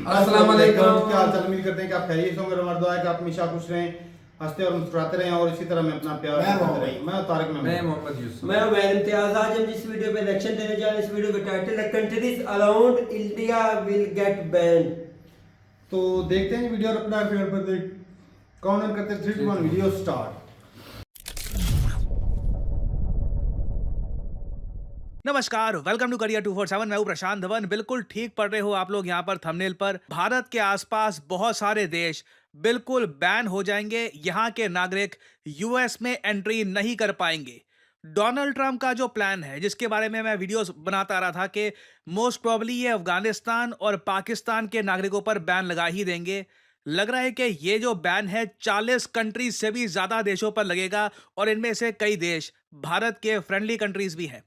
अस्सलाम वालेकुम। क्या हाल चाल, उम्मीद करते हैं कि आप खैरियत से होंगे। हमारा दुआ है कि आप हमेशा खुश रहें, हंसते और मुस्कुराते रहें और इसी तरह में अपना प्यार करते रहें। मैं तारिक मैं मेहमूद। मोहम्मद यूसुफ। मैं उमैर इम्तियाज। आज हम जिस वीडियो पे रिएक्शन देने जा रहे हैं, इस वीडियो का टाइटल है countries around India will get band. तो देखते हैं वीडियो और अपना फेवर पर देख काउंट करते 3 2 1 वीडियो स्टार्ट। नमस्कार, वेलकम टू करियर 247। मैं हूं प्रशांत धवन। बिल्कुल ठीक पढ़ रहे हो आप लोग यहाँ पर थंबनेल पर। भारत के आसपास बहुत सारे देश बिल्कुल बैन हो जाएंगे, यहाँ के नागरिक यूएस में एंट्री नहीं कर पाएंगे। डोनाल्ड ट्रंप का जो प्लान है, जिसके बारे में मैं वीडियोस बनाता रहा था कि मोस्ट प्रोबेबली ये अफगानिस्तान और पाकिस्तान के नागरिकों पर बैन लगा ही देंगे। लग रहा है कि ये जो बैन है 40 कंट्रीज से भी ज्यादा देशों पर लगेगा और इनमें से कई देश भारत के फ्रेंडली कंट्रीज भी हैं।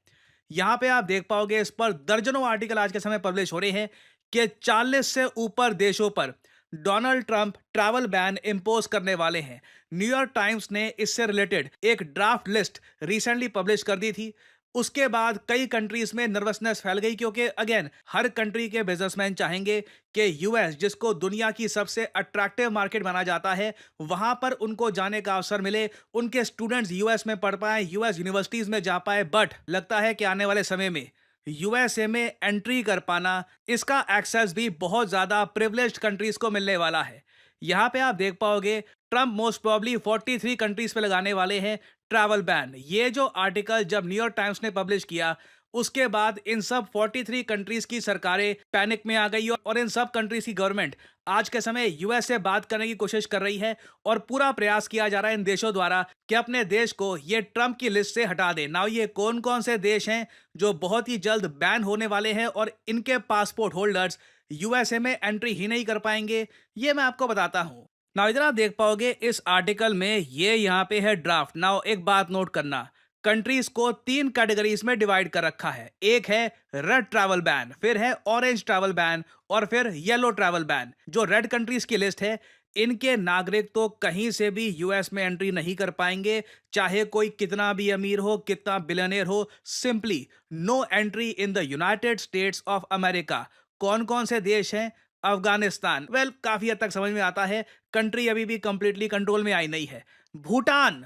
यहां पे आप देख पाओगे, इस पर दर्जनों आर्टिकल आज के समय पब्लिश हो रहे हैं कि 40 से ऊपर देशों पर Donald Trump travel ban impose करने वाले हैं। न्यूयॉर्क टाइम्स ने इससे रिलेटेड एक ड्राफ्ट लिस्ट रिसेंटली पब्लिश कर दी थी। उसके बाद कई कंट्रीज में नर्वसनेस फैल गई, क्योंकि अगेन हर कंट्री के बिजनेसमैन चाहेंगे कि यूएस, जिसको दुनिया की सबसे अट्रैक्टिव मार्केट माना जाता है, वहां पर उनको जाने का अवसर मिले, उनके स्टूडेंट्स यूएस में पढ़ पाए, यूएस यूनिवर्सिटीज में जा पाए। बट लगता है कि आने वाले समय में यूएसए में एंट्री कर पाना, इसका एक्सेस भी बहुत ज्यादा प्रिविलेज्ड कंट्रीज को मिलने वाला है। यहां पे आप देख पाओगे ट्रंप मोस्ट प्रोबेबली 43 कंट्रीज पे लगाने वाले हैं ट्रैवल बैन। ये जो आर्टिकल जब न्यूयॉर्क टाइम्स ने पब्लिश किया, उसके बाद इन सब 43 कंट्रीज की सरकारें पैनिक में आ गई और इन सब कंट्रीज की गवर्नमेंट आज के समय यूएस से बात करने की कोशिश कर रही है और पूरा प्रयास किया जा रहा है इन देशों द्वारा कि अपने देश को ये ट्रंप की लिस्ट से हटा दे। नाउ ये कौन कौन से देश हैं जो बहुत ही जल्द बैन होने वाले हैं और इनके पासपोर्ट होल्डर्स यूएसए में एंट्री ही नहीं कर पाएंगे, ये मैं आपको बताता हूं। नाउ इधर आप देख पाओगे इस आर्टिकल में ये यहाँ पे है ड्राफ्ट। नाउ एक बात नोट करना, कंट्रीज को 3 कैटेगरीज में डिवाइड कर रखा है। एक है रेड ट्रैवल बैन, फिर है ऑरेंज ट्रैवल बैन और फिर येलो ट्रैवल बैन। जो रेड कंट्रीज की लिस्ट है, इनके नागरिक तो कहीं से भी यूएस में एंट्री नहीं कर पाएंगे, चाहे कोई कितना भी अमीर हो, कितना बिलियनियर हो। Simply no entry in the United States of America. कौन कौन से देश हैं? अफगानिस्तान, वेल काफी हद तक समझ में आता है, कंट्री अभी भी कंप्लीटली कंट्रोल में आई नहीं है। Bhutan,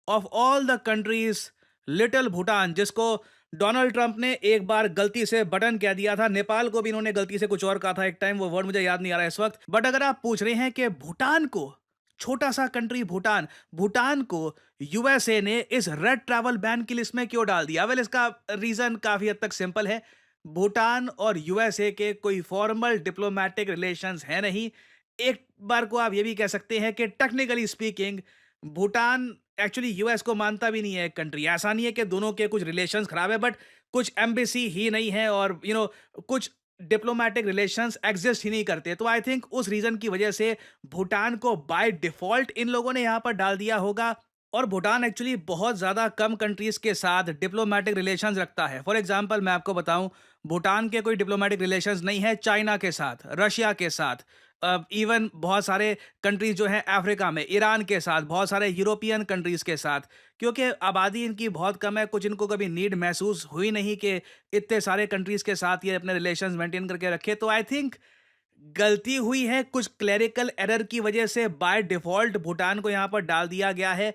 of all the countries, little Bhutan, जिसको डोनाल्ड ट्रंप ने एक बार गलती से बटन कह दिया था। नेपाल को भी इन्होंने गलती से कुछ और कहा था एक टाइम, वो वर्ड मुझे याद नहीं आ रहा है इस वक्त। बट अगर आप पूछ रहे हैं कि भूटान को, छोटा सा कंट्री भूटान, भूटान को यूएसए ने इस रेड ट्रैवल बैन की लिस्ट में क्यों डाल दिया? वेल इसका रीजन काफी हद तक सिंपल है। भूटान और यूएसए के कोई फॉर्मल डिप्लोमेटिक रिलेशंस है नहीं। एक बार को आप ये भी कह सकते हैं कि technically speaking Bhutan actually US को मानता भी नहीं है। एक कंट्री, ऐसा नहीं है कि दोनों के कुछ रिलेशंस खराब है, बट कुछ एम्बेसी ही नहीं है और कुछ डिप्लोमेटिक रिलेशंस एग्जिस्ट ही नहीं करते। तो आई थिंक उस रीजन की वजह से भूटान को बाय डिफॉल्ट इन लोगों ने यहां पर डाल दिया होगा। और भूटान एक्चुअली बहुत ज़्यादा कम कंट्रीज के साथ डिप्लोमेटिक रिलेशंस रखता है। फॉर एग्जांपल मैं आपको बताऊं, भूटान के कोई डिप्लोमेटिक रिलेशंस नहीं है चाइना के साथ, रशिया के साथ, इवन बहुत सारे कंट्रीज जो हैं अफ्रीका में, ईरान के साथ, बहुत सारे यूरोपियन कंट्रीज के साथ, क्योंकि आबादी इनकी बहुत कम है। कुछ इनको कभी नीड महसूस हुई नहीं कि इतने सारे कंट्रीज के साथ ये अपने रिलेशंस मेंटेन करके रखे। तो आई थिंक गलती हुई है, कुछ क्लरिकल एरर की वजह से बाय डिफॉल्ट भूटान को यहाँ पर डाल दिया गया है।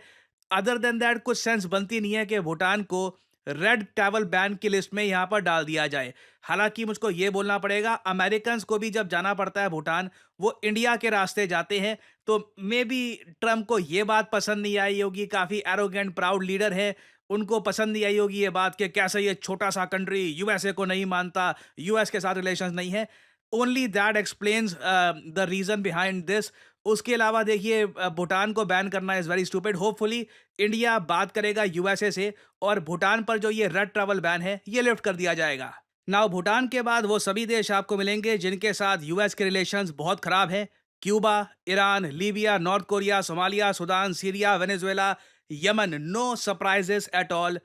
अदर देन दैट कुछ सेंस बनती नहीं है कि भूटान को रेड ट्रैवल बैन की लिस्ट में यहां पर डाल दिया जाए। हालांकि मुझको यह बोलना पड़ेगा, अमेरिकन को भी जब जाना पड़ता है भूटान, वो इंडिया के रास्ते जाते हैं, तो मे बी ट्रंप को यह बात पसंद नहीं आई होगी। काफी एरोगेंट प्राउड लीडर है, उनको पसंद नहीं आई होगी ये बात कि कैसे ये छोटा सा कंट्री यूएसए को नहीं मानता, यूएस के साथ रिलेशंस नहीं है। Only that explains the reason behind this. उसके अलावा देखिए, भूटान को बैन करना is very stupid. Hopefully India बात करेगा यूएसए से और भूटान पर जो ये रेड ट्रैवल बैन है ये लिफ्ट कर दिया जाएगा। नाउ भूटान के बाद वो सभी देश आपको मिलेंगे जिनके साथ यूएस के रिलेशंस बहुत खराब हैं। Cuba, Iran, Libya, North Korea, Somalia, Sudan, Syria, Venezuela, Yemen, no surprises at all.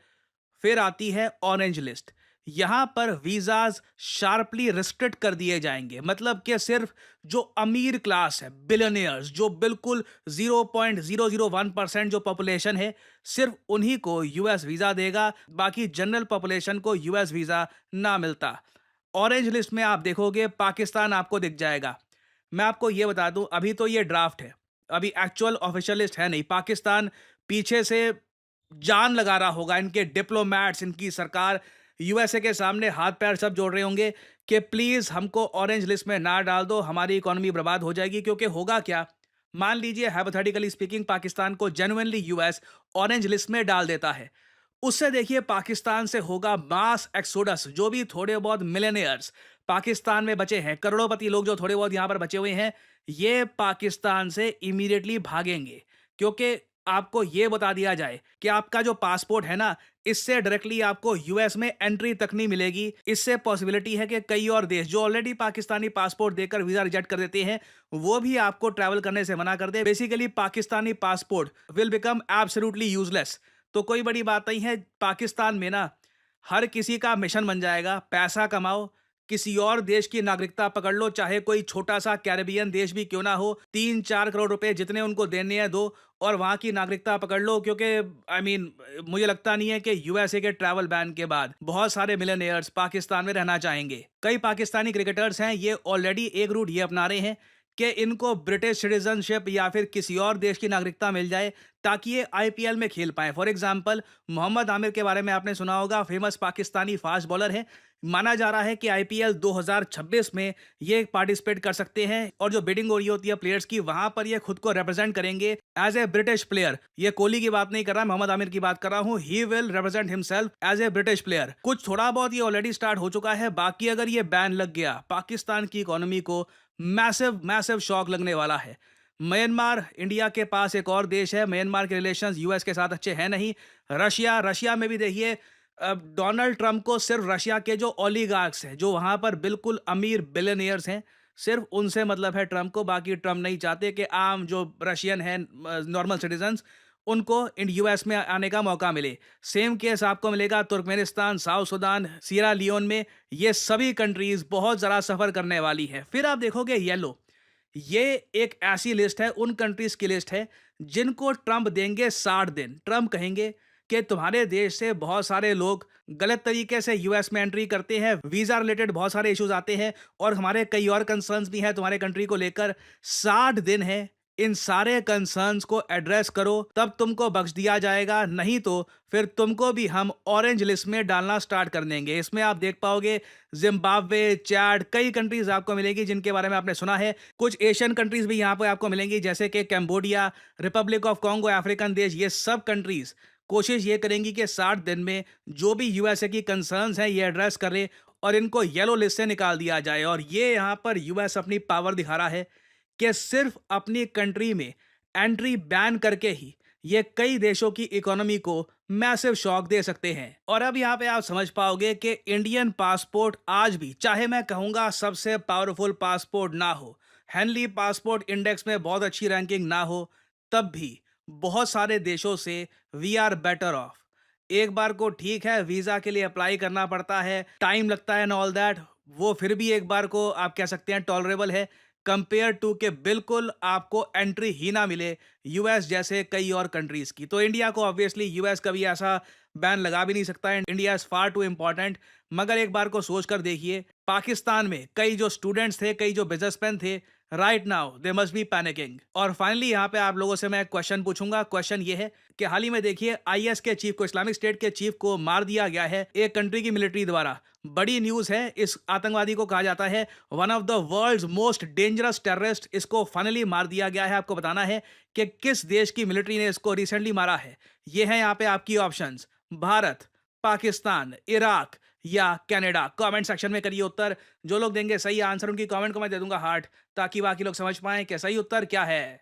फिर आती है ऑरेंज लिस्ट। यहां पर वीजाज शार्पली रिस्ट्रिक्ट कर दिए जाएंगे, मतलब कि सिर्फ जो अमीर क्लास है, बिलियनियर्स, जो बिल्कुल 0.001% जो पॉपुलेशन है, सिर्फ उन्हीं को यूएस वीजा देगा, बाकी जनरल पॉपुलेशन को यूएस वीजा ना मिलता। ऑरेंज लिस्ट में आप देखोगे पाकिस्तान आपको दिख जाएगा, मैं आपको ये बता दूं, अभी तो ये ड्राफ्ट है, अभी एक्चुअल ऑफिशियल लिस्ट है नहीं। पाकिस्तान पीछे से जान लगा रहा होगा, इनके डिप्लोमैट्स, इनकी सरकार यूएसए के सामने हाथ पैर सब जोड़ रहे होंगे कि प्लीज हमको ऑरेंज लिस्ट में ना डाल दो, हमारी इकोनॉमी बर्बाद हो जाएगी। क्योंकि होगा क्या, मान लीजिए हाइपोथेटिकली स्पीकिंग पाकिस्तान को जेन्युइनली यूएस ऑरेंज लिस्ट में डाल देता है, उससे देखिए पाकिस्तान से होगा मास एक्सोडस। जो भी थोड़े बहुत मिलेनियर्स पाकिस्तान में बचे हैं, करोड़पति लोग जो थोड़े बहुत यहां पर बचे हुए हैं, ये पाकिस्तान से इमीडिएटली भागेंगे। क्योंकि आपको ये बता दिया जाए कि आपका जो पासपोर्ट है ना, इससे डायरेक्टली आपको यूएस में एंट्री तक नहीं मिलेगी। इससे पॉसिबिलिटी है कि कई और देश जो ऑलरेडी पाकिस्तानी पासपोर्ट देकर वीजा रिजेक्ट कर देते हैं, वो भी आपको ट्रैवल करने से मना कर दे। Basically Pakistani passport will become absolutely useless. तो कोई बड़ी बात नहीं है, पाकिस्तान में ना हर किसी का मिशन बन जाएगा, पैसा कमाओ, किसी और देश की नागरिकता पकड़ लो, चाहे कोई छोटा सा कैरेबियन देश भी क्यों ना हो, 3-4 करोड़ रुपए जितने उनको देने हैं दो और वहां की नागरिकता पकड़ लो। क्योंकि मुझे लगता नहीं है कि यूएसए के ट्रैवल बैन के बाद बहुत सारे मिलियनेयर्स पाकिस्तान में रहना चाहेंगे। कई पाकिस्तानी क्रिकेटर्स हैं, ये ऑलरेडी एक रूट ये अपना रहे हैं कि इनको ब्रिटिश सिटीजनशिप या फिर किसी और देश की नागरिकता मिल जाए ताकि ये आईपीएल में खेल पाए। फॉर एग्जांपल मोहम्मद आमिर के बारे में आपने सुना होगा, फेमस पाकिस्तानी फास्ट बॉलर है। माना जा रहा है कि आईपीएल 2026 में ये पार्टिसिपेट कर सकते हैं और जो बिडिंग हो रही होती है प्लेयर्स की, वहां पर ये खुद को रिप्रेजेंट करेंगे एज ए ब्रिटिश प्लेयर। ये कोहली की बात नहीं कर रहा, मोहम्मद आमिर की बात कर रहा हूं। He will represent himself as a British player. कुछ थोड़ा बहुत ये ऑलरेडी स्टार्ट हो चुका है, बाकी अगर ये बैन लग गया, पाकिस्तान की इकोनॉमी को मैसिव शॉक लगने वाला है। म्यांमार, इंडिया के पास एक और देश है, म्यांमार के रिलेशंस यूएस के साथ अच्छे हैं नहीं। रशिया में भी देखिए, डोनाल्ड ट्रंप को सिर्फ रशिया के जो ओलिगार्क्स हैं, जो वहां पर बिल्कुल अमीर बिलियनियर्स हैं, सिर्फ उनसे मतलब है ट्रंप को। बाकी ट्रंप नहीं चाहते कि आम जो रशियन हैं, नॉर्मल सिटीजन्स, उनको यूएस में आने का मौका मिले। सेम केस आपको मिलेगा Turkmenistan, South Sudan, Sierra Leone में। ये सभी कंट्रीज बहुत ज़रा सफ़र करने वाली है। फिर आप देखोगे येलो, ये एक ऐसी लिस्ट है, उन कंट्रीज की लिस्ट है जिनको ट्रंप देंगे 60 दिन। ट्रंप कहेंगे कि तुम्हारे देश से बहुत सारे लोग गलत तरीके से यूएस में एंट्री करते हैं, वीजा रिलेटेड बहुत सारे इश्यूज आते हैं और हमारे कई और कंसर्न्स भी हैं तुम्हारे कंट्री को लेकर। 60 दिन है, इन सारे कंसर्न्स को एड्रेस करो, तब तुमको बख्श दिया जाएगा। नहीं तो फिर तुमको भी हम ऑरेंज लिस्ट में डालना स्टार्ट कर देंगे। इसमें आप देख पाओगे जिम्बाब्वे, चैड, कई कंट्रीज आपको मिलेगी जिनके बारे में आपने सुना है। कुछ एशियन कंट्रीज भी यहाँ पे आपको मिलेंगी, जैसे कि Cambodia, Republic of Congo, African देश। ये सब कंट्रीज कोशिश ये करेंगी कि 60 दिन में जो भी यूएसए की कंसर्न्स हैं ये एड्रेस करें और इनको येलो लिस्ट से निकाल दिया जाए। और ये यहाँ पर यूएस अपनी पावर दिखा रहा है कि सिर्फ अपनी कंट्री में एंट्री बैन करके ही ये कई देशों की इकोनॉमी को मैसिव शॉक दे सकते हैं। और अब यहाँ पे आप समझ पाओगे कि इंडियन पासपोर्ट आज भी, चाहे मैं कहूँगा सबसे पावरफुल पासपोर्ट ना हो, हेनली पासपोर्ट इंडेक्स में बहुत अच्छी रैंकिंग ना हो, तब भी बहुत सारे देशों से वी आर बेटर ऑफ। एक बार को ठीक है वीजा के लिए अप्लाई करना पड़ता है, टाइम लगता है एंड ऑल दैट, वो फिर भी एक बार को आप कह सकते हैं टॉलरेबल है, कंपेयर टू के बिल्कुल आपको एंट्री ही ना मिले यूएस जैसे कई और कंट्रीज की। तो इंडिया को ऑब्वियसली यूएस कभी ऐसा बैन लगा भी नहीं सकता है, India is far two important. मगर एक बार को सोच कर देखिए, पाकिस्तान में कई जो स्टूडेंट्स थे, कई जो बिजनेसमैन थे, right now they must be panicking. और फाइनली यहाँ पे आप लोगों से मैं क्वेश्चन पूछूंगा। क्वेश्चन ये है कि हाल ही में देखिए आईएस के चीफ को, इस्लामिक स्टेट के चीफ को मार दिया गया है एक कंट्री की मिलिट्री द्वारा। बड़ी न्यूज है, इस आतंकवादी को कहा जाता है one of the world's most dangerous terrorist. इसको फाइनली मार दिया गया है। आपको बताना है कि किस देश की मिलिट्री ने इसको रिसेंटली मारा है। ये है यहाँ पे आपकी ऑप्शंस, भारत, पाकिस्तान, इराक या कनाडा। कमेंट सेक्शन में करिए उत्तर। जो लोग देंगे सही आंसर, उनकी कमेंट को मैं दे दूंगा हार्ट, ताकि बाकी लोग समझ पाएं कि सही उत्तर क्या है।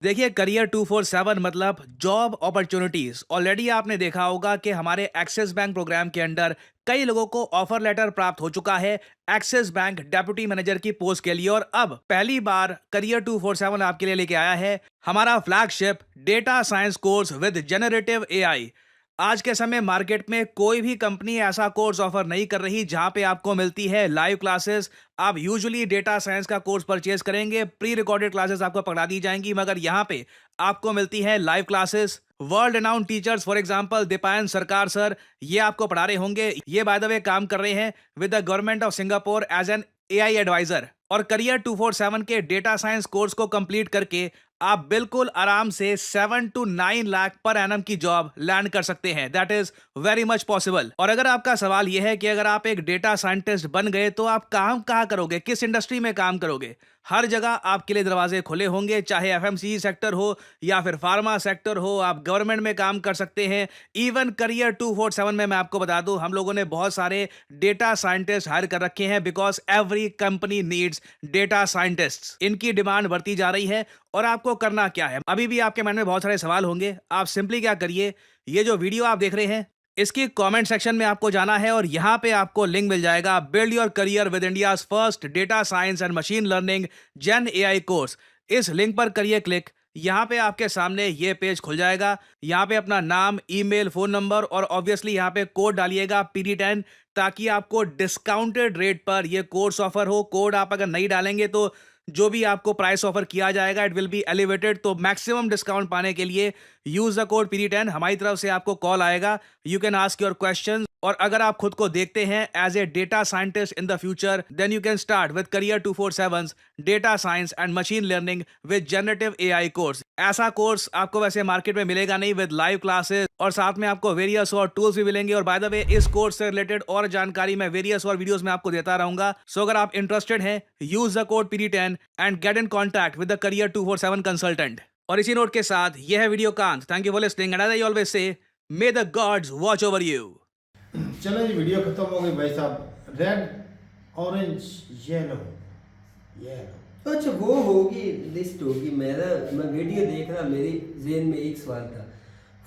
देखिए, करियर 247 मतलब जॉब अपॉर्चुनिटीज। ऑलरेडी आपने देखा होगा कि हमारे एक्सिस बैंक प्रोग्राम के अंडर कई लोगों को ऑफर लेटर प्राप्त हो चुका है एक्सिस बैंक डेप्यूटी मैनेजर की पोस्ट के लिए। और अब पहली बार करियर 247 आपके लिए लेके आया है हमारा flagship data science course with generative AI. आज के समय मार्केट में कोई भी कंपनी ऐसा कोर्स ऑफर नहीं कर रही जहां पे आपको मिलती है लाइव क्लासेस। आप यूजुअली डेटा साइंस का कोर्स परचेज करेंगे, प्री रिकॉर्डेड क्लासेस आपको पकड़ा दी जाएंगी, मगर यहां पे आपको मिलती है live classes. World renowned teachers, for example Deepayan सरकार सर, ये आपको पढ़ा रहे होंगे। ये बाय द वे काम कर रहे हैं with the government of Singapore as an AI adviser. और करियर 247 के डेटा साइंस कोर्स को कंप्लीट करके आप बिल्कुल आराम से 7 to 9 लाख पर एनम की जॉब लैंड कर सकते हैं। That is very much possible. और अगर आपका सवाल यह है कि अगर आप एक डेटा साइंटिस्ट बन गए तो आप काम कहाँ करोगे, किस इंडस्ट्री में काम करोगे, हर जगह आपके लिए दरवाजे खुले होंगे, चाहे एफएमसीजी सेक्टर हो या फिर फार्मा सेक्टर हो, आप गवर्नमेंट में काम कर सकते हैं। इवन करियर 247 में मैं आपको बता दूं, हम लोगों ने बहुत सारे डेटा साइंटिस्ट हायर कर रखे हैं because every company needs data scientists. इनकी डिमांड बढ़ती जा रही है और आपको करना क्या है। अभी भी आपके मन में बहुत सारे सवाल होंगे। आप सिंपली क्या करिए, ये जो वीडियो आप देख रहे हैं इसकी कमेंट सेक्शन में आपको जाना है और यहां पे आपको लिंक मिल जाएगा build your career with India's first data science and machine learning gen AI course. इस लिंक पर करिए क्लिक। यहाँ पे आपके सामने ये पेज खुल जाएगा। यहाँ पे अपना नाम, ईमेल, फोन नंबर और ऑब्वियसली यहाँ पे कोड डालिएगा PD10 ताकि आपको डिस्काउंटेड रेट पर ये कोर्स ऑफर हो। कोड आप अगर नहीं डालेंगे तो जो भी आपको प्राइस ऑफर किया जाएगा इट विल बी एलिवेटेड। तो मैक्सिमम डिस्काउंट पाने के लिए यूज द कोड PD10। हमारी तरफ से आपको कॉल आएगा, you can ask your question. और अगर आप खुद को देखते हैं as a data scientist in the future then you can start with career 247 data science and machine learning with generative AI course. ऐसा कोर्स आपको वैसे मार्केट में मिलेगा नहीं, विद लाइव क्लासेस और साथ में आपको वेरियस और टूल्स भी मिलेंगे। और बाय द वे इस कोर्स से रिलेटेड और जानकारी मैं वेरियस और वीडियोस में आपको देता रहूंगा। सो अगर आप इंटरेस्टेड हैं use the code PD10 and get in contact with the career 247 consultant. और इसी नोट के साथ यह है वीडियो कांत। Thank you for listening and as I always say may the gods watch over you. चलो जी, वीडियो खत्म हो गई भाई साहब। Red, orange, yellow, yellow. अच्छा वो होगी, लिस्ट होगी। मैं वीडियो देख रहा, मेरे जेहन में एक सवाल था।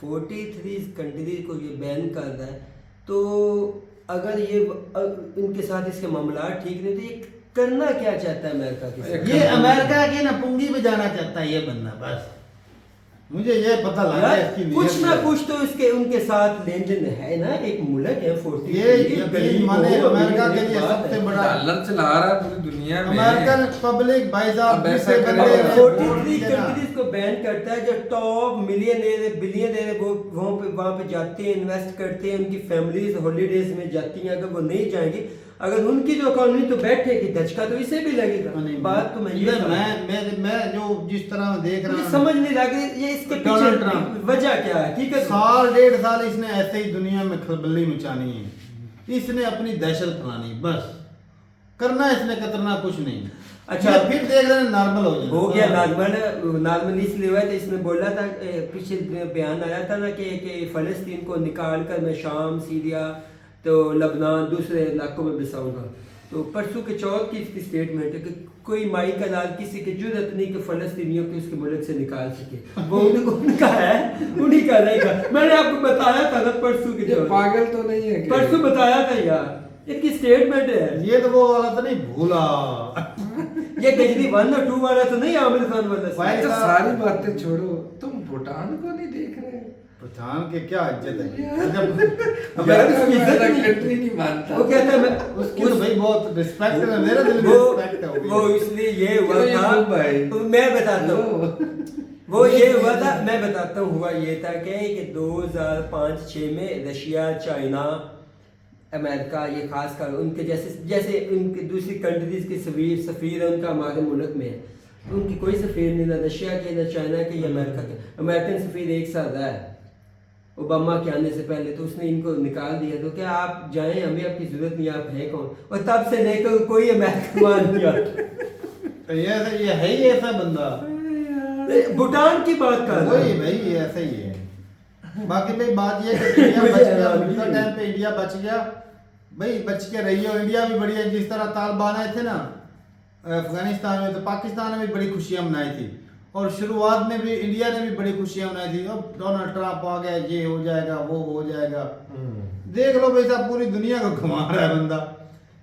43 कंट्रीज को ये बैन कर रहा है, तो अगर ये इनके साथ इसके मामला ठीक नहीं तो ये करना क्या चाहता है अमेरिका के साथ? ये अमेरिका की ना पुंगी में जाना चाहता है ये बंदा। बस मुझे ये पता लगा है इसकी कुछ नीयत ना है। कुछ तो इसके उनके साथ लेन देन है ना। एक मुल्क है 40 ये गरीब माने अमेरिका के लिए सबसे बड़ा डॉलर चला रहा है पूरी दुनिया में। अमेरिकन पब्लिक भाई साहब अब ऐसा जिससे करेगा। बंदे ने 43 वोट कंट्रीज को बैन करता है। जो टॉप मिलियनेयर बिलियनेयर वो वहाँ पे जाते हैं, इन्वेस्ट करते हैं, उनकी फैमिलीज हॉलीडेज में जाती हैं। अगर वो नहीं जाएंगी, अगर उनकी जो इकोनॉमी तो बैठेगी, धचका तो इसे भी लगेगा। बात तो मैं जो जिस तरह देख रहा हूँ समझ नहीं लग रही ये इसके डोनाल्ड पीछे ट्रंप वजह क्या है। ठीक है, साल 1.5 साल इसने ऐसे ही दुनिया में खलबली मचानी है। इसने अपनी दहशत फैलानी, बस करना इसने कतरना कुछ नहीं। अच्छा फिर देख रहे हैं नॉर्मल हो गया। नॉर्मल इसलिए हुआ था, इसमें बोला था पीछे बयान आया था ना कि फलस्तीन को निकाल कर मैं शाम, सीरिया, तो लबनान, दूसरे इलाकों में बसाऊंगा। तो परसों के चौथ की इसकी स्टेटमेंट है कि कोई माई का लाल किसी की जरूरत नहीं कि फलस्तीनियों को उसके मुल्क से निकाल सके। वो उनका है, उन्हीं का रहेगा। मैंने आपको बताया था ना परसों के चौथ। पागल तो नहीं है क्या? परसों बताया था यार, इनकी स्टेटमेंट है। ये तो वो वाला तो नहीं भूला। ये गजनी 1 और 2 वाला तो नहीं, आमिर खान वाला। भाई तो सारी बातें छोड़ो, तुम भूटान को नहीं देख रहे? पठान के क्या इज्जत है जब अमेरिका की इज्जत नहीं। कंट्री नहीं मानता। वो कहता है उसकी तो भाई बहुत रिस्पेक्ट है, मेरे दिल में रिस्पेक्ट है। वो इसलिए ये हुआ क्यों था ये भाई? तो मैं बताता हूँ। वो ये हुआ था, मैं बताता हूँ। हुआ ये था कि 2005-6 में रशिया, चाइना, अमेरिका, ये खास कर उनके जैसे उनके दूसरी कंट्रीज के सफीर है उनका हमारे मुल्क में है। उनकी कोई सफीर नहीं, ना रशिया के, ना चाइना के, या अमेरिका के। अमेरिकन सफीर एक साथ रहा है ओबामा के आने से पहले, तो उसने इनको निकाल दिया। तो क्या आप जाएं, हमें आपकी जरूरत नहीं, आप हैं कौन? और तब से लेकर कोई अमेरिकन नहीं आता। ये है ही ऐसा बंदा। भूटान की बात कर रहा वही हूं। भाई ये ऐसा ही है। बाकी भाई बात ये है कि इंडिया बच गया, उनका टाइम पे इंडिया बच गया भाई, बच के रही है। इंडिया भी बढ़िया, जिस तरह तालिबान आए थे ना अफगानिस्तान में, तो पाकिस्तान में भी बड़ी खुशियां मनाई थी। और शुरुआत में भी इंडिया ने भी बड़ी खुशियां मनाई थी। अब डोनाल्ड ट्रंप आ गया, ये हो जाएगा, वो हो जाएगा। देख लो भाई साहब, पूरी दुनिया को घुमा रहा है बंदा।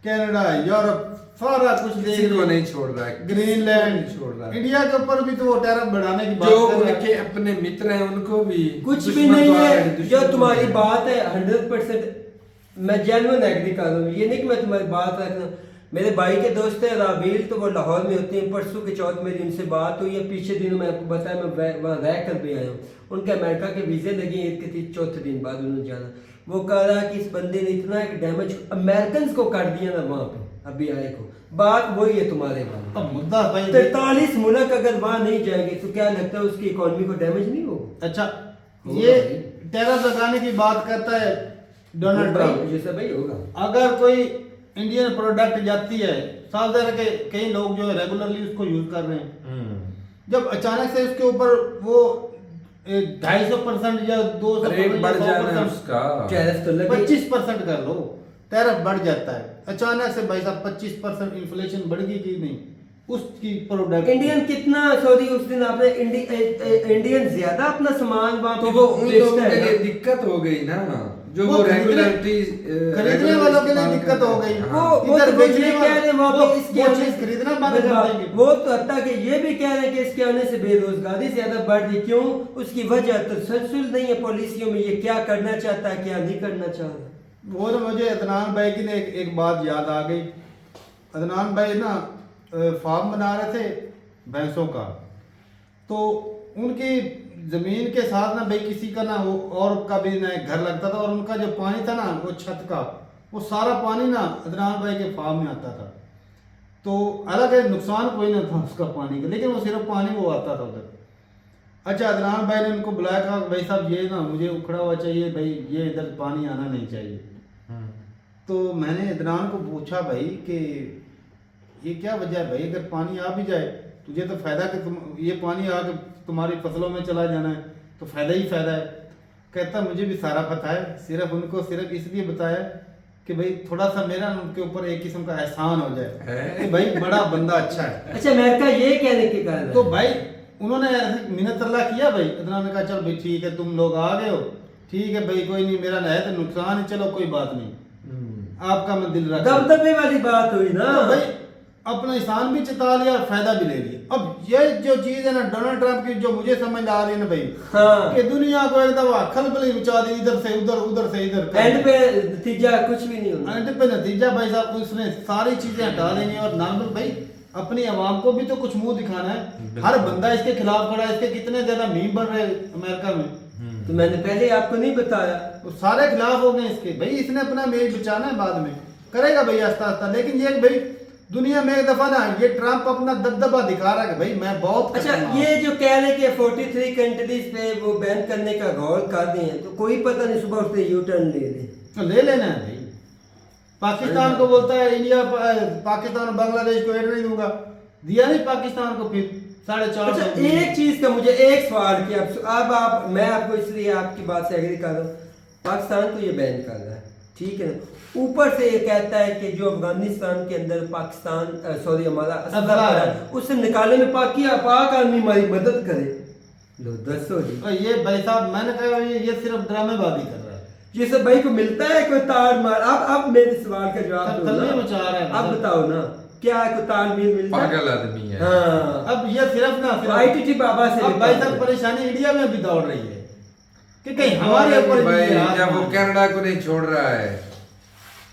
कनाडा, यूरोप, सारा कुछ किसी को नहीं छोड़ रहा है, ग्रीनलैंड छोड़ रहा है। इंडिया के ऊपर भी तो वो टैरिफ बढ़ाने की बात जो कर रहा है। उनके अपने मित्र हैं उनको भी कुछ भी नहीं है। जो तुम्हारी बात है 100% मैं जेन्युइन एग्री कर रहा हूँ। ये नहीं कि मैं तुम्हारी बात रख रहा हूँ। मेरे भाई के दोस्त है राबील, तो वो लाहौर में होते हैं। परसों के चौथ मेरी उनसे बात हुई है। पीछे दिनों में आपको बताया मैं वहाँ रह कर भी आया हूँ। उनके अमेरिका के वीज़े लगे, ईद के 4थे दिन बाद उन्होंने जाना। वो कह रहा कि इस बंदे ने इतना एक डैमेज अमेरिकन को कर दिया ना वहाँ पे। अभी आए को बात वही है तुम्हारे वाली। अब मुद्दा भाई 43 मुल्क अगर वहां नहीं जाएंगे तो क्या लगता है उसकी इकोनॉमी को डैमेज नहीं होगा? अच्छा, होगा ये भाई। टैरिफ लगाने की बात करता है डोनाल्ड ट्रंप। जैसा भाई होगा। अगर कोई इंडियन प्रोडक्ट जाती है, साफ ज़ाहिर है कि कई लोग जो है रेगुलरली उसको यूज कर रहे हैं, जब अचानक से उसके ऊपर वो 250% या 200% रेट बढ़ या जाना है 100% उसका। टैरिफ तो लगे। 25% कर लो, टैरिफ बढ़ जाता है अचानक से भाई साहब। 25% इन्फ्लेशन बढ़ गई कि नहीं उसकी प्रोडक्ट। इंडियन कितना सॉरी उस दिन आपने इंडियन ज्यादा अपना सामान वहां तो पे वो उन बेचता लोगों है के ना। लिए दिक्कत हो गई ना, जो वो वो खरीदने- रेगुलरिटी खरीदने वालों के लिए दिक्कत हो गई। वो इधर तो बेचने ये कह रहे हैं वहाँ पे वो- इसके वो आने- चीज खरीदना बंद कर देंगे। वो तो हत्ता कि ये भी कह रहे हैं कि इसके आने से बेरोजगारी ज्यादा बढ़ रही। क्यों? उसकी वजह तसलसल नहीं है पॉलिसियों में, ये क्या करना चाहता है क्या नहीं करना चाहता। वो ना मुझे अदनान भाई की ने एक बात याद आ गई। अदनान भाई ना फार्म बना रहे थे भैंसों का, तो उनकी जमीन के साथ ना भाई किसी का ना वो और का भी ना घर लगता था, और उनका जो पानी था ना वो छत का, वो सारा पानी ना अदनान भाई के फार्म में आता था। तो हालांकि नुकसान कोई ना था उसका पानी का, लेकिन वो सिर्फ पानी वो आता था उधर। अच्छा, अदनान भाई ने उनको बुलाया, कहा भाई साहब ये ना मुझे उखड़ा हुआ चाहिए भाई, ये इधर पानी आना नहीं चाहिए। तो मैंने अदनान को पूछा भाई कि ये क्या वजह है भाई, अगर पानी आ भी जाए तुझे तो फायदा कि तुम ये पानी आके तुम्हारी फसलों में चला जाना है तो फायदा ही फायदा है। कहता मुझे भी सारा पता है, सिर्फ उनको सिर्फ इसलिए बताया कि भाई थोड़ा सा मेरा उनके ऊपर एक किस्म का एहसान हो जाए कि भाई बड़ा बंदा अच्छा है। अच्छा, अमेरिका ये कहने के कारण तो भाई उन्होंने मिन्नतल्ला किया भाई। अदनान ने कहा चल भाई ठीक है, तुम लोग आ गए हो, ठीक है भाई कोई नहीं, मेरा है तो नुकसान है, चलो कोई बात नहीं, आपका मैं दिल रख। दबदबे वाली बात हुई ना। तो भाई अपना एहसान भी जता लिया और फायदा भी ले लिया। अब ये जो चीज है ना डोनाल्ड ट्रंप की, जो मुझे समझ आ रही है ना भाई, हाँ। कि दुनिया को एकदम खलबली मचा दी, इधर से उधर उधर से इधर। एंड पे नतीजा कुछ भी नहीं होना। एंड पे नतीजा भाई साहब उसने सारी चीजें हटा देंगे। और नॉर्मल भाई अपनी आवाम को भी तो कुछ मुंह दिखाना है। हर बंदा इसके खिलाफ खड़ा है, इसके कितने ज्यादा मीम बन रहे अमेरिका में, तो मैंने पहले आपको नहीं बताया। वो सारे खिलाफ हो गए इसके। भाई इसने अपना इमेज बचाना है, बाद में करेगा भाई आस्ता आस्ता। लेकिन ये भाई दुनिया में एक दफा ना ये ट्रंप अपना दबदबा दिखा रहा है कि भाई मैं बहुत अच्छा, खतरनाक हूं। ये जो कह रहे कि 43 कंट्रीज पे वो बैन करने का गौर कर रहे हैं, तो कोई पता नहीं सुबह उठते यू टर्न ले ले। तो ले लेना है भाई। पाकिस्तान को बोलता है इंडिया पाकिस्तान और बांग्लादेश को एड नहीं दूंगा, दिया नहीं पाकिस्तान को, फिर 450। अच्छा, एक चीज का मुझे एक सवाल किया अब आप, मैं आपको इसलिए आपकी बात से एग्री कर रहा हूँ। पाकिस्तान को ये बैन कर रहा है, ठीक है ना, ऊपर से ये कहता है कि जो अफगानिस्तान के अंदर पाकिस्तान सॉरी हमारा असला है उससे निकालने में पाक आर्मी हमारी मदद करे। लो दसो जी। और ये भाई साहब मैंने कहा ये सिर्फ ड्रामेबाजी कर रहा है। ये सब भाई को मिलता है कोई तार मार। अब मेरे सवाल का जवाब दो तल्ली ना। मचा रहा है। अब बताओ ना, क्या है कोई तालमेल मिलता है? पागल आदमी है। हाँ। अब ये सिर्फ ना सिर्फ आईटीटी बाबा से अब भाई साहब परेशानी इंडिया में भी दौड़ रही है कि कहीं हमारे ऊपर भाई भी हाथ जब वो मारे। कनाडा को नहीं छोड़ रहा है,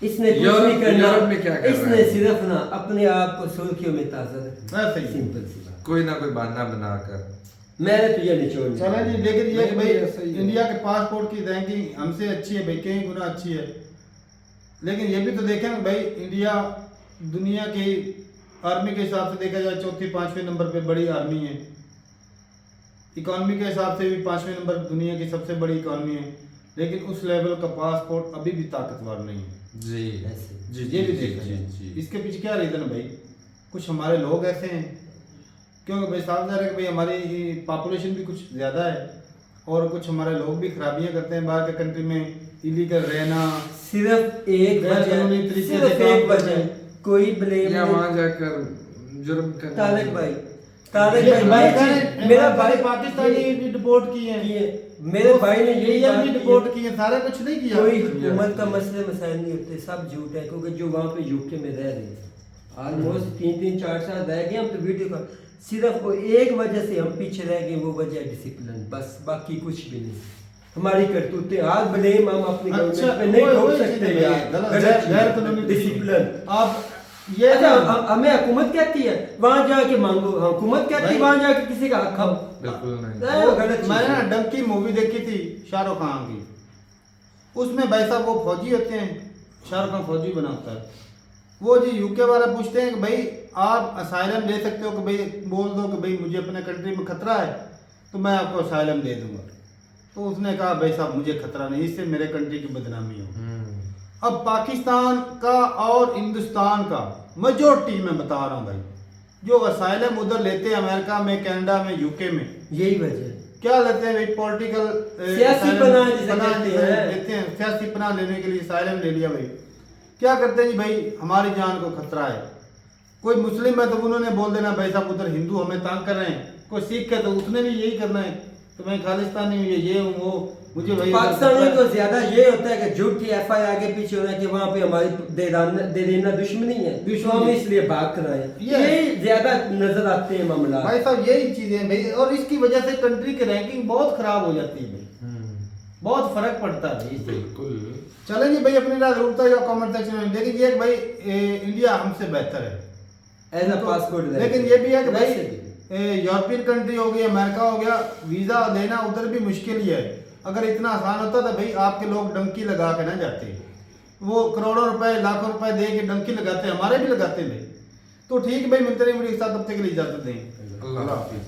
इसने कुछ यूरोप- नहीं करना। यूरोप में क्या कर रहा इसने है? सिर्फ ना अपने आप को सुर्खियों में ताज़ा रखना। वैसे ही। सिंपल सी बात। कोई ना कोई बहाना बनाकर। मैंने तो ये निचोड़ चलो जी, लेकिन ये कि नहीं, भाई ऐसा ही है। इंडिया के पासपोर्ट की रैंकिंग हमसे अच्छी है भाई, कई गुना अच्छी है। लेकिन ये भी तो देखें ना भाई, इंडिया दुनिया की आर्मी के हिसाब से देखा जाए 4-5वें नंबर पे बड़ी आर्मी है। इकॉनमी के हिसाब से भी 5वें नंबर दुनिया की सबसे बड़ी इकॉनमी है। लेकिन उस लेवल का पासपोर्ट अभी भी ताकतवर नहीं है। जी ऐसे। जी ये भी जी देखा जी जाए। जी। इसके पीछे क्या रीज़न है भाई? कुछ हमारे लोग ऐसे हैं, क्योंकि भाई साफ ज़ाहिर है कि भाई हमारी पॉपुलेशन भी कुछ ज़्यादा है और कुछ हमारे लोग भी खराबियां करते हैं बाहर के कंट्री में, इलीगल रहना। सिर्फ एक गैर वजह, कानूनी तरीके से सिर्फ काम एक करते वजह, हैं। कोई ब्लेम या नहीं। वहां जाकर जुर्म करना। तारक भाई, ये तारक भाई, अमेरिका ये ने चीज- मेरा भाई पाकिस्तानी भी डिपोर्ट किए हैं, किए। मेरे भाई ने यही इंडियन बात भी की है। डिपोर्ट किए, सारा कुछ नहीं किया। कोई हुकूमत का मसले मसाइल नहीं होते, सब झूठ है। क्योंकि जो वहाँ पे यूके में रह रहे थे ऑलमोस्ट 3-4 साल रह गए हम तो वीडियो का, सिर्फ वो एक वजह से हम पीछे रह गए, वो वजह है डिसिप्लिन, बस बाकी कुछ भी नहीं। हमारी करतूतें आज ब्लेम हम अपनी अच्छा, गवर्नमेंट पे नहीं वही- ठोक वही सकते चीज़ है यार। भाई, गलत- गलत गैर- चीज़ गैर है। कानूनी डिसिप्लिन। आप ये अच्छा, हमें हुकूमत कहती है वहां जाके मांगो, हुकूमत कहती है भाई- वहां जाके किसी का हक खाओ। बिल्कुल नहीं। वो गलत चीज़ मैंने ना है। डंकी मूवी देखी थी शाहरुख खान की, उसमें भाई साहब वो फौजी होते हैं, शाहरुख खान फौजी बना होता है। वो जी यूके वाले पूछते हैं कि भाई आप असाइलम दे सकते हो कि भाई बोल दो कि भाई मुझे अपने कंट्री में खतरा है तो मैं आपको असाइलम दे दूंगा। तो उसने कहा भाई साहब मुझे खतरा नहीं, इससे मेरे कंट्री की बदनामी हो। अब पाकिस्तान का और हिंदुस्तान का मेजोरिटी में बता रहा हूँ भाई, जो असाइलम उधर लेते हैं अमेरिका में, कनाडा में, यूके में, यही वजह क्या लेते हैं भाई, पॉलिटिकल सियासी पनाह जिसे कहते हैं। लेते हैं, सियासी पनाह लेने के लिए असाइलम ले लिया भाई। क्या करते हैं जी भाई, हमारी जान को खतरा है। कोई मुस्लिम है तो उन्होंने बोल देना भाई साहब उधर हिंदू हमें तंग कर रहे हैं, कोई सिख है तो उसने भी यही करना है तो मैं खालिस्तानी हूँ, ये हूँ वो, मुझे भाई पाकिस्तान में तो ज्यादा ये होता है कि झूठी एफआईआर आगे पीछे होना कि वहाँ पे हमारी दे देना दुश्मनी है, तो हम इसलिए भाग कर आए, ये ज्यादा नजर आते हैं मामला। भाई साहब यही चीजें भाई, और इसकी वजह से कंट्री की रैंकिंग बहुत खराब हो जाती है भाई, बहुत फर्क पड़ता है इससे। बिल्कुल। चलेंगे भाई अपनी राय जरूर था कमेंट सेक्शन में, लेकिन ये भाई इंडिया हमसे बेहतर है एज अ पासपोर्ट, लेकिन ये भी है कि भाई यूरोपियन कंट्री हो गई, अमेरिका हो गया, वीजा लेना उधर भी मुश्किल ही है। अगर इतना आसान होता तो भाई आपके लोग डंकी लगा के ना जाते, वो करोड़ों रुपए लाखों रुपए दे के डंकी लगाते, हमारे भी लगाते भाई। तो ठीक भाई, मिलते रहे वीडियो के साथ, तब तक के लिए इजाजत दें। अल्लाह हाफिज।